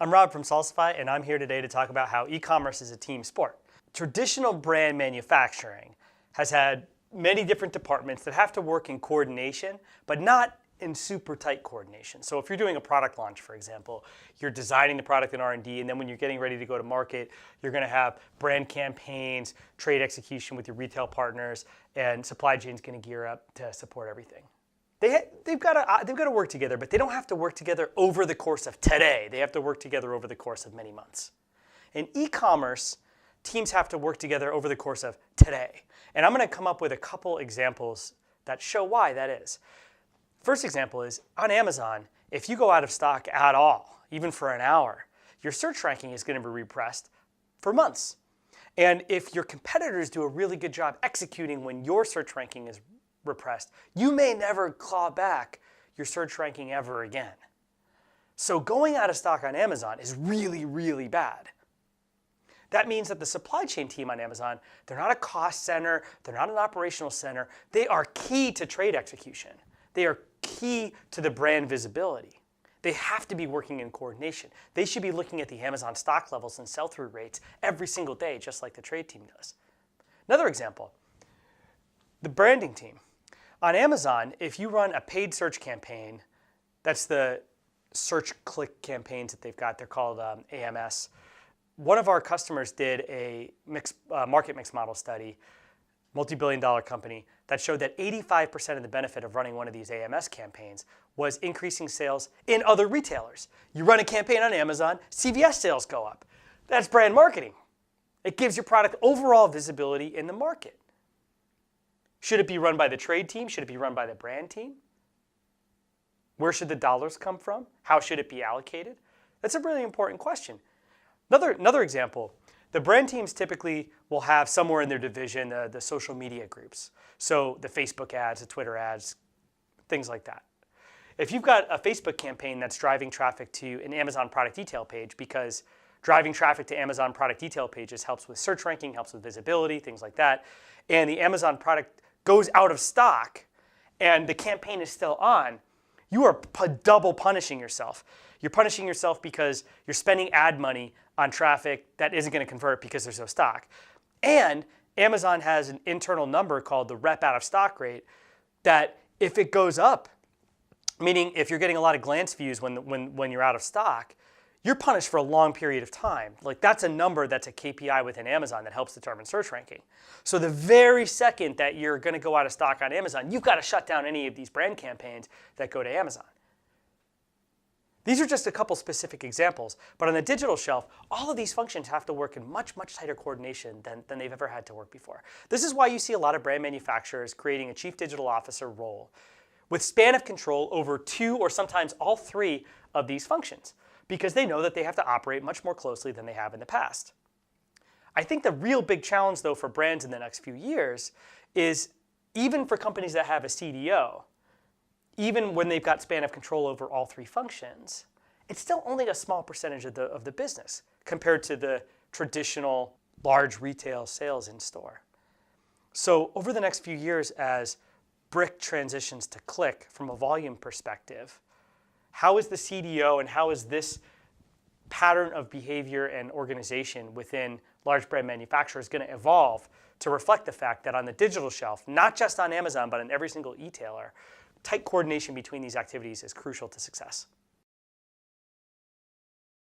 I'm Rob from Salsify, and I'm here today to talk about how e-commerce is a team sport. Traditional brand manufacturing has had many different departments that have to work in coordination, but not in super tight coordination. So if you're doing a product launch, for example, you're designing the product in R&D, and then when you're getting ready to go to market, you're going to have brand campaigns, trade execution with your retail partners, and supply chain's going to gear up to support everything. They've got to work together, but they don't have to work together over the course of today. They have to work together over the course of many months. In e-commerce, teams have to work together over the course of today. And I'm going to come up with a couple examples that show why that is. First example is on Amazon, if you go out of stock at all, even for an hour, your search ranking is going to be repressed for months. And if your competitors do a really good job executing when your search ranking is repressed, you may never claw back your search ranking ever again. So going out of stock on Amazon is really, really bad. That means that the supply chain team on Amazon, they're not a cost center, they're not an operational center, they are key to trade execution. They are key to the brand visibility. They have to be working in coordination. They should be looking at the Amazon stock levels and sell-through rates every single day, just like the trade team does. Another example, the branding team. On Amazon, if you run a paid search campaign, that's the search click campaigns that they've got, they're called AMS. One of our customers did a market mix model study, multi-billion-dollar company, that showed that 85% of the benefit of running one of these AMS campaigns was increasing sales in other retailers. You run a campaign on Amazon, CVS sales go up. That's brand marketing. It gives your product overall visibility in the market. Should it be run by the trade team? Should it be run by the brand team? Where should the dollars come from? How should it be allocated? That's a really important question. Another example, the brand teams typically will have somewhere in their division the social media groups. So the Facebook ads, the Twitter ads, things like that. If you've got a Facebook campaign that's driving traffic to an Amazon product detail page, because driving traffic to Amazon product detail pages helps with search ranking, helps with visibility, things like that, and the Amazon product goes out of stock and the campaign is still on, you are double punishing yourself. You're punishing yourself because you're spending ad money on traffic that isn't going to convert because there's no stock. And Amazon has an internal number called the rep out of stock rate that if it goes up, meaning if you're getting a lot of glance views when you're out of stock, you're punished for a long period of time. Like that's a number that's a KPI within Amazon that helps determine search ranking. So the very second that you're going to go out of stock on Amazon, you've got to shut down any of these brand campaigns that go to Amazon. These are just a couple specific examples, but on the digital shelf, all of these functions have to work in much, much tighter coordination than they've ever had to work before. This is why you see a lot of brand manufacturers creating a chief digital officer role with span of control over 2 or sometimes all 3 of these functions, because they know that they have to operate much more closely than they have in the past. I think the real big challenge, though, for brands in the next few years is even for companies that have a CDO, even when they've got span of control over all 3 functions, it's still only a small percentage of the business compared to the traditional large retail sales in store. So over the next few years, as brick transitions to click from a volume perspective, how is the CDO and how is this pattern of behavior and organization within large brand manufacturers going to evolve to reflect the fact that on the digital shelf, not just on Amazon, but on every single e-tailer, tight coordination between these activities is crucial to success.